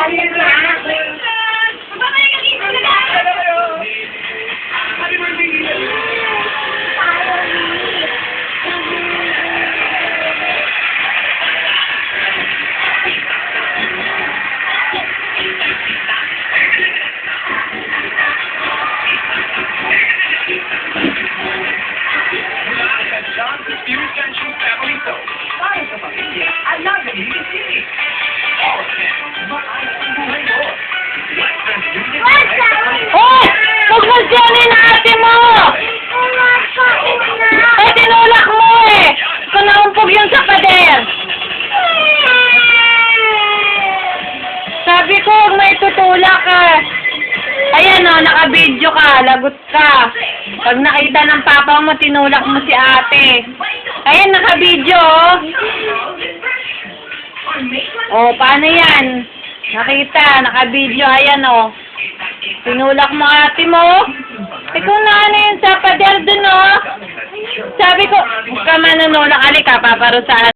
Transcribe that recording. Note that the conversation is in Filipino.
Oh! Huwag mo siyanin na ate mo! Eh, tinulak mo eh! Kung naumpog yun sa pader! Sabi ko, huwag may tutulak ka. Ayan o, naka-video ka, lagot ka. Pag nakita ng papa mo, tinulak mo si ate. Ayan, naka-video o. O, paano yan? Nakita, naka-video, ayan o. Tinulak mo ate mo. Ikaw na ano yun sa pader dun o. Sabi ko, huwag ka manunulak, alika, paparusahan.